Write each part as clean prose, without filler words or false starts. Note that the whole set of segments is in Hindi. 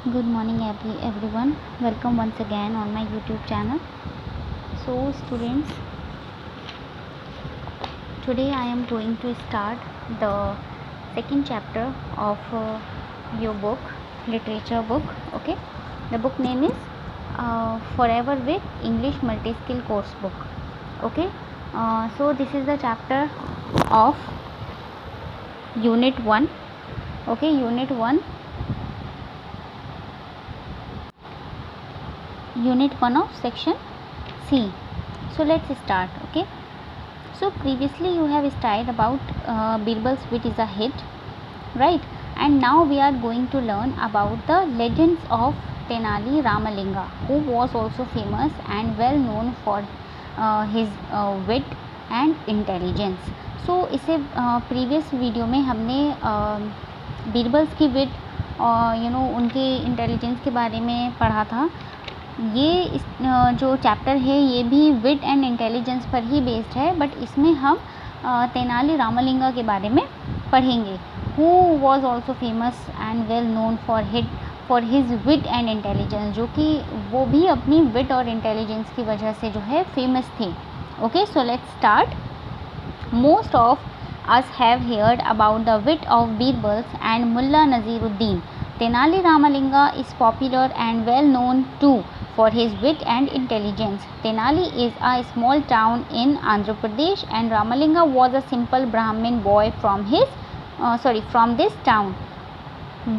Good morning everyone. Welcome once again on my YouTube channel. So students, today I am going to start the second chapter of your book, literature book. Okay, the book name is Forever with English Multi-Skill Course Book. Okay, so this is the chapter of Unit 1. Okay, Unit 1 of section C. So let's start. Okay, so previously you have studied about Birbal's wit is a hit, right? And now we are going to learn about the legends of Tenali Ramalinga, who was also famous and well known for his wit and intelligence. So इसे previous video में हमने बीरबल्स की विट और उनके इंटेलिजेंस के बारे में पढ़ा था. ये इस जो चैप्टर है ये भी विट एंड इंटेलिजेंस पर ही बेस्ड है, बट इसमें हम तेनाली रामलिंगा के बारे में पढ़ेंगे, who was also famous and well known for his wit and intelligence, जो कि वो भी अपनी विट और इंटेलिजेंस की वजह से जो है फेमस थे. Okay, so let's start. Most of us have heard about the wit of Birbals and Mulla Naziruddin. Tenali Ramalinga is popular and well known too for his wit and intelligence. Tenali is a small town in Andhra Pradesh and Ramalinga was a simple Brahmin boy from this town.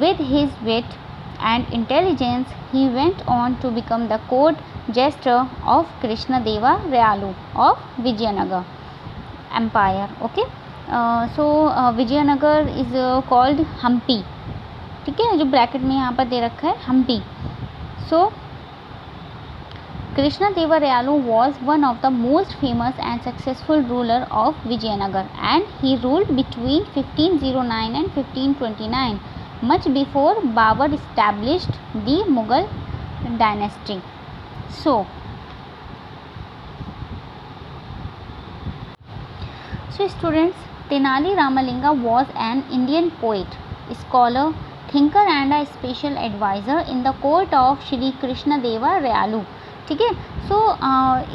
With his wit and intelligence, he went on to become the court jester of Krishnadeva Rayalu of Vijayanagar Empire. Okay. Vijayanagar is called Hampi. ठीक है, जो ब्रैकेट में यहाँ पर दे रखा है हम्पी. सो Krishnadeva was one of the most famous and successful ruler of Vijayanagar, and he ruled between 1509 and 1529, much before Babur established the Mughal dynasty. So students, Tenali Ramalinga was an Indian poet, scholar, thinker and a special advisor in the court of Shri Krishnadeva Rayalu. ठीक है. सो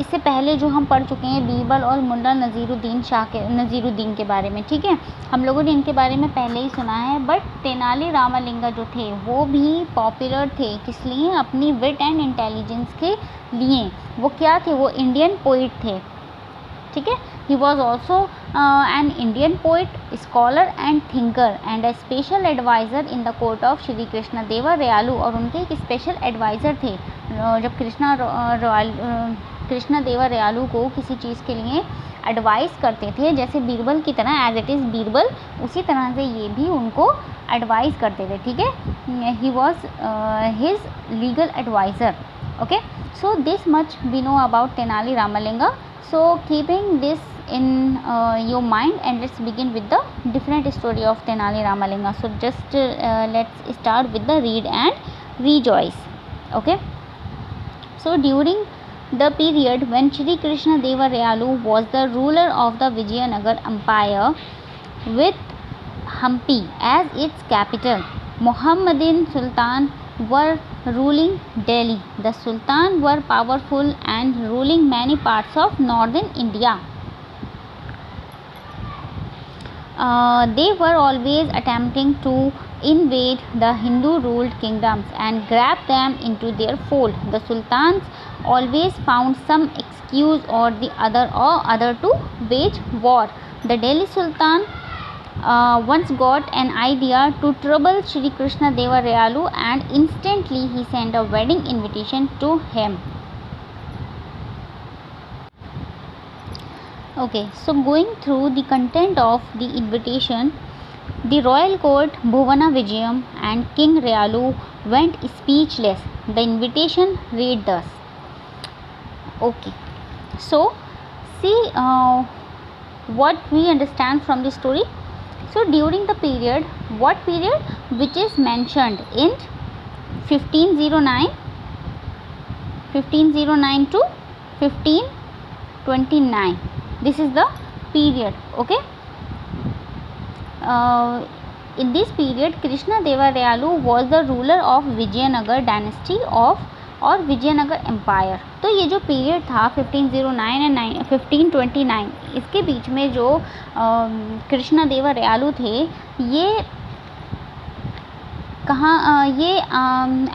इससे पहले जो हम पढ़ चुके हैं बीरबल और मुल्ला नज़ीरुद्दीन के बारे में. ठीक है, हम लोगों ने इनके बारे में पहले ही सुना है, बट तेनाली रामलिंगा जो थे वो भी पॉपुलर थे. किस लिए? अपनी विट एंड इंटेलिजेंस के लिए. वो क्या थे? वो इंडियन पोइट थे. ठीक है. He was also an Indian poet, scholar and thinker and a special advisor in the court of Shri Krishnadeva Rayalu. और उनके एक स्पेशल एडवाइज़र थे जब कृष्णदेवा रयालू को किसी चीज़ के लिए एडवाइस करते थे, जैसे बीरबल की तरह, एज इट इज़ बीरबल, उसी तरह से ये भी उनको एडवाइस करते थे. ठीक है, he was his legal adviser. Okay, so this much we know about Tenali Ramalinga. So keeping this in your mind, and let's begin with the different story of Tenali Ramalinga. So just let's start with the read and rejoice. Okay, so during the period when Shri Krishnadeva Rayalu was the ruler of the Vijayanagar Empire with Hampi as its capital, Muhammadin Sultan were ruling Delhi. The Sultan were powerful and ruling many parts of northern India. They were always attempting to invade the Hindu-ruled kingdoms and grab them into their fold. The sultans always found some excuse or other to wage war. The Delhi Sultan once got an idea to trouble Shri Krishnadeva Rayalu, and instantly he sent a wedding invitation to him. Okay, so going through the content of the invitation, the royal court, Bhuvana Vijayam and King Rayalu went speechless. The invitation read thus. Okay, so see what we understand from the story. So during the period, what period? Which is mentioned in 1509 to 1529. This is the period. Okay, in this period Krishna Devarayalu was the ruler of Vijayanagar dynasty और विजयनगर एम्पायर। तो ये जो पीरियड था 1509 एंड 1529, इसके बीच में जो कृष्ण देवरायालू थे ये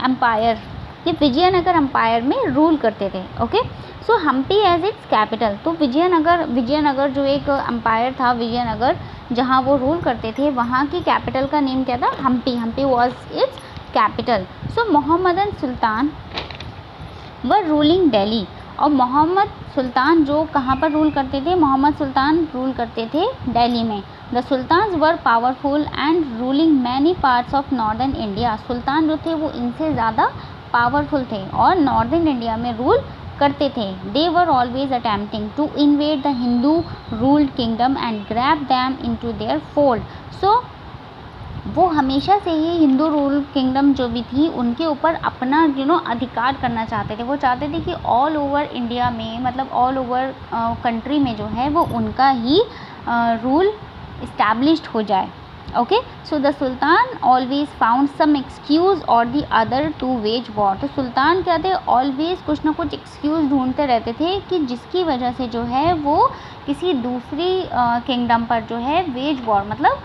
एम्पायर, ये विजयनगर एम्पायर में रूल करते थे। Okay, so Hampi as its capital. तो विजयनगर जो एक एम्पायर था, विजयनगर जहाँ वो रूल करते थे, वहाँ की कैपिटल का नेम क्या था? Hampi was its capital. So Mohammedan sultan were ruling Delhi, और मोहम्मद सुल्तान जो कहाँ पर रूल करते थे? मोहम्मद सुल्तान रूल करते थे दिल्ली में। The sultans were powerful and ruling many parts of northern India. सुल्तान जो थे वो इनसे ज़्यादा पावरफुल थे और नॉर्दर्न इंडिया में रूल करते थे। They were always attempting to invade the Hindu ruled kingdom and grab them into their fold. So वो हमेशा से ही हिंदू रूल किंगडम जो भी थी उनके ऊपर अपना अधिकार करना चाहते थे। वो चाहते थे कि ऑल ओवर इंडिया में, मतलब ऑल ओवर कंट्री में जो है वो उनका ही रूल इस्टेब्लिश्ड हो जाए। Okay, so the sultan always found some excuse or the other to wage war. तो सुल्तान क्या थे? ऑलवेज कुछ ना कुछ एक्सक्यूज़ ढूंढते रहते थे कि जिसकी वजह से जो है वो किसी दूसरी किंगडम पर जो है वेज वॉर, मतलब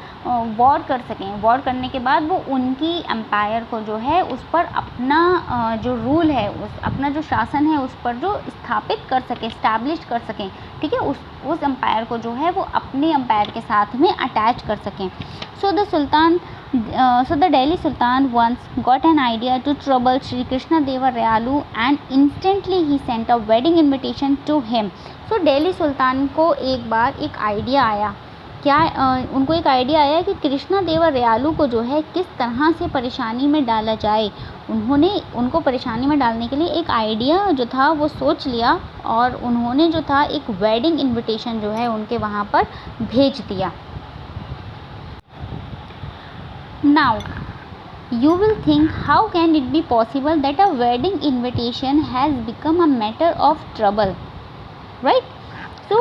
वॉर कर सकें। वॉर करने के बाद वो उनकी एम्पायर को जो है उस पर अपना जो रूल है, अपना जो शासन है उस पर जो स्थापित कर सकें, इस्टेब्लिश कर सकें। ठीक है, उस एम्पायर को जो है वो अपने एम्पायर के साथ में अटैच कर सकें। So the Delhi sultan once got an idea to trouble Shri Krishna Devarayalu and instantly he sent a wedding invitation to him. So Delhi सुल्तान को एक बार एक आइडिया आया। क्या उनको एक आइडिया आया कि कृष्ण देवरायालू को जो है किस तरह से परेशानी में डाला जाए। उन्होंने उनको परेशानी में डालने के लिए एक आइडिया जो था वो सोच लिया और उन्होंने जो था एक वेडिंग इन्विटेशन जो है उनके वहाँ पर भेज दिया। Now you will think how can it be possible that a wedding invitation has become a matter of trouble, right? तो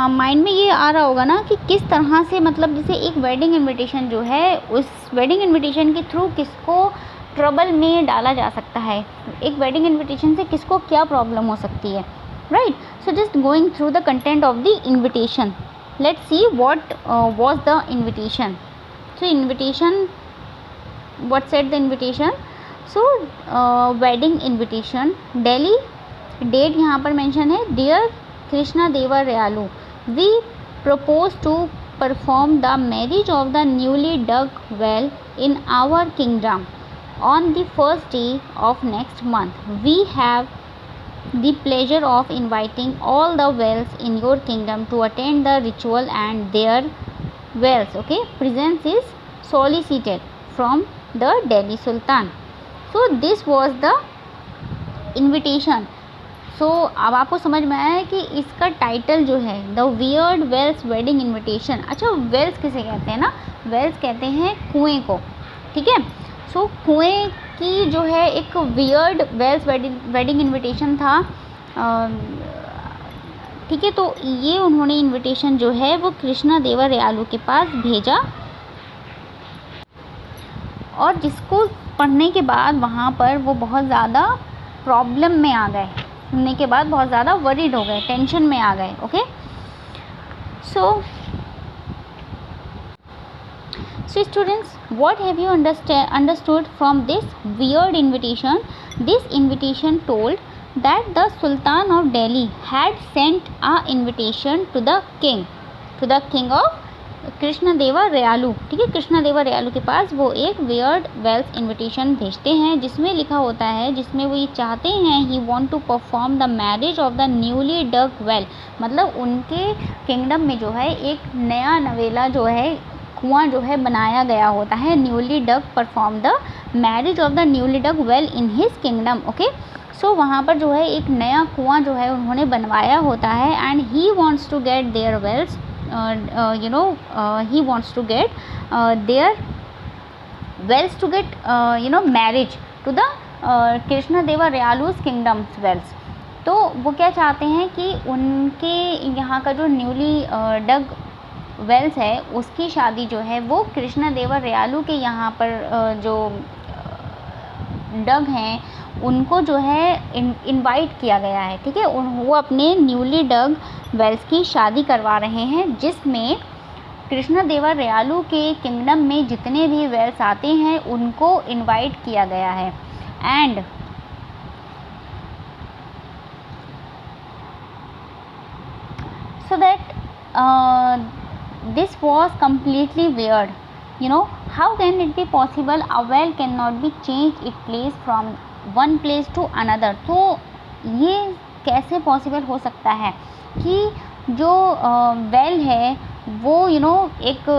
माइंड में ये आ रहा होगा ना कि किस तरह से, मतलब जैसे एक वेडिंग इनविटेशन जो है, उस वेडिंग इनविटेशन के थ्रू किसको ट्रबल में डाला जा सकता है, एक वेडिंग इनविटेशन से किसको क्या प्रॉब्लम हो सकती है, right? So just going through the content of the invitation, let's see what was the invitation. So invitation, what said the invitation? So wedding invitation, Delhi, date यहाँ पर mention है, dear Krishna देवरायालू, we propose to perform the marriage of the newly dug well in our kingdom on the first day of next month. We have the pleasure of inviting all the wells in your kingdom to attend the ritual and their wells, okay, presence is solicited from the Delhi Sultan. So this was the invitation. So अब आपको समझ में आया है कि इसका टाइटल जो है the weird wells wedding invitation. अच्छा, वेल्स किसे कहते हैं ना? वेल्स कहते हैं कुएं को, ठीक है। सो कुएं की जो है एक वियर्ड वेल्स वेडिंग इन्विटेशन था, ठीक है। तो ये उन्होंने इन्विटेशन जो है वो कृष्णा देवरायालू के पास भेजा और जिसको पढ़ने के बाद वहाँ पर वो बहुत ज़्यादा प्रॉब्लम में आ गए, सुनने के बाद बहुत ज़्यादा वरीड हो गए, टेंशन में आ गए। Okay, so students, what have you understood from this weird invitation? This invitation told that the Sultan of Delhi had sent a invitation to the king of Krishna Devarayalu, ठीक है। कृष्ण देवरायालू के पास वो एक वियर्ड वेल्स इन्विटेशन भेजते हैं जिसमें लिखा होता है, जिसमें वो ये चाहते हैं he want to perform the marriage of the newly dug well, मतलब उनके किंगडम में जो है एक नया नवेला जो है कुआं जो है बनाया गया होता है। Newly dug perform the marriage of the newly dug well in his kingdom. Okay, so वहाँ पर जो है एक नया कुआं जो है उन्होंने बनवाया होता है and he wants to get their wells, he wants to get their wells to get marriage to the Krishna Devarayalu's kingdom's wells। तो वो क्या चाहते हैं कि उनके यहाँ का जो न्यूली डग वेल्स है उसकी शादी जो है वो कृष्णदेवरायलु के यहाँ पर जो डग हैं उनको जो है इनवाइट किया गया है, ठीक है। वो अपने न्यूली डग वेल्स की शादी करवा रहे हैं, जिसमें कृष्णदेवरायलु के किंगडम में जितने भी वेल्स आते हैं उनको इनवाइट किया गया है। And so that this was completely weird, you know, how can it be possible a well cannot be changed its place from one place to another। तो ये कैसे पॉसिबल हो सकता है कि जो वेल है वो एक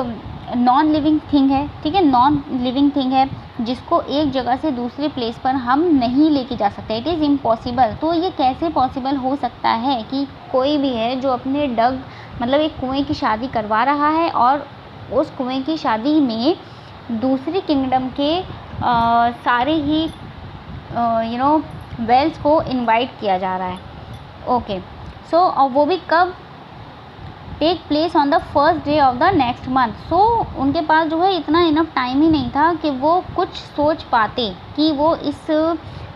नॉन लिविंग थिंग है, ठीक है, नॉन लिविंग थिंग है जिसको एक जगह से दूसरे प्लेस पर हम नहीं लेके जा सकते, इट इज़ इम्पॉसिबल। तो ये कैसे पॉसिबल हो सकता है कि कोई भी है जो अपने डग मतलब एक कुएं की शादी करवा रहा है और उस कुएं की शादी में दूसरी किंगडम के सारे ही वेल्स को इनवाइट किया जा रहा है। ओके, सो वो भी कब, take place on the first day of the next month. So उनके पास जो है इतना इनफ टाइम ही नहीं था कि वो कुछ सोच पाते कि वो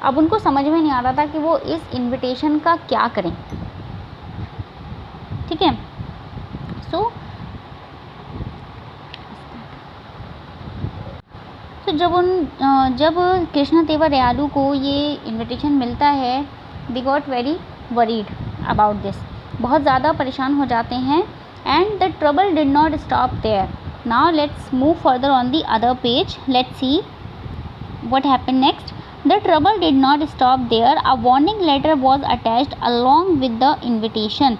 अब उनको समझ में नहीं आ रहा था कि वो इस इनविटेशन का क्या करें, ठीक है। सो जब कृष्णदेवरायलु को ये इनविटेशन मिलता है, they got very worried about this, बहुत ज़्यादा परेशान हो जाते हैं। And the trouble did not stop there. Now let's move further on the other page, let's see what happened next. The trouble did not stop there. A warning letter was attached along with the invitation.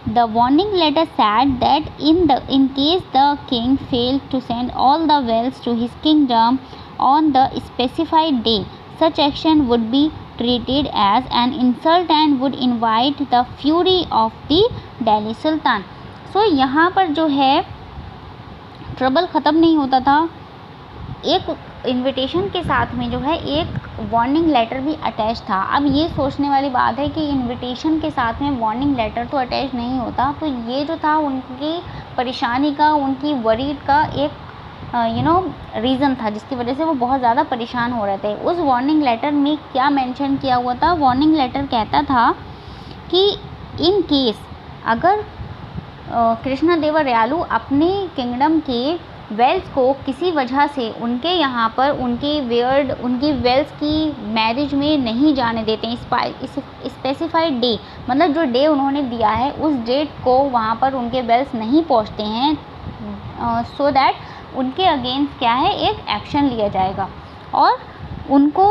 The warning letter said that in case the king failed to send all the wells to his kingdom on the specified day, such action would be treated as an insult and would invite the fury of the Delhi Sultan. So यहाँ पर जो है ट्रबल ख़त्म नहीं होता था, एक इनविटेशन के साथ में जो है एक वार्निंग लेटर भी अटैच था। अब ये सोचने वाली बात है कि इनविटेशन के साथ में वार्निंग लेटर तो अटैच नहीं होता, तो ये जो था उनकी परेशानी का, उनकी वरीड का एक रीज़न था जिसकी वजह से वो बहुत ज़्यादा परेशान हो रहे थे। उस वार्निंग लेटर में क्या मेंशन किया हुआ था? वार्निंग लेटर कहता था कि इन केस अगर कृष्णदेवरायलु अपने किंगडम के वेल्स को किसी वजह से उनके यहाँ पर उनकी वेल्स की मैरिज में नहीं जाने देते हैं, स्पेसिफाइड डे मतलब जो डे उन्होंने दिया है उस डेट को वहाँ पर उनके वेल्स नहीं पहुँचते हैं, सो दैट उनके अगेंस्ट क्या है, एक एक्शन लिया जाएगा और उनको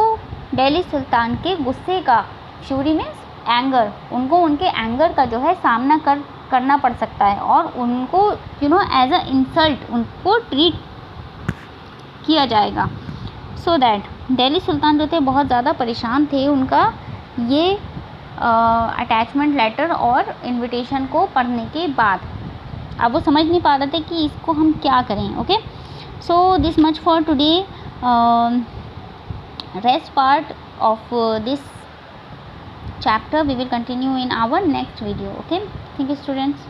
दिल्ली सुल्तान के गुस्से का, फ्यूरी मीन्स एंगर, उनको उनके एंगर का जो है सामना करना पड़ सकता है और उनको एज अ इंसल्ट उनको ट्रीट किया जाएगा। सो दैट दिल्ली सुल्तान जो थे बहुत ज़्यादा परेशान थे उनका ये अटैचमेंट लेटर और इनविटेशन को पढ़ने के बाद। अब वो समझ नहीं पा रहे थे कि इसको हम क्या करें। Okay, so this much for today, rest part of this chapter we will continue in our next video. Okay, thank you students.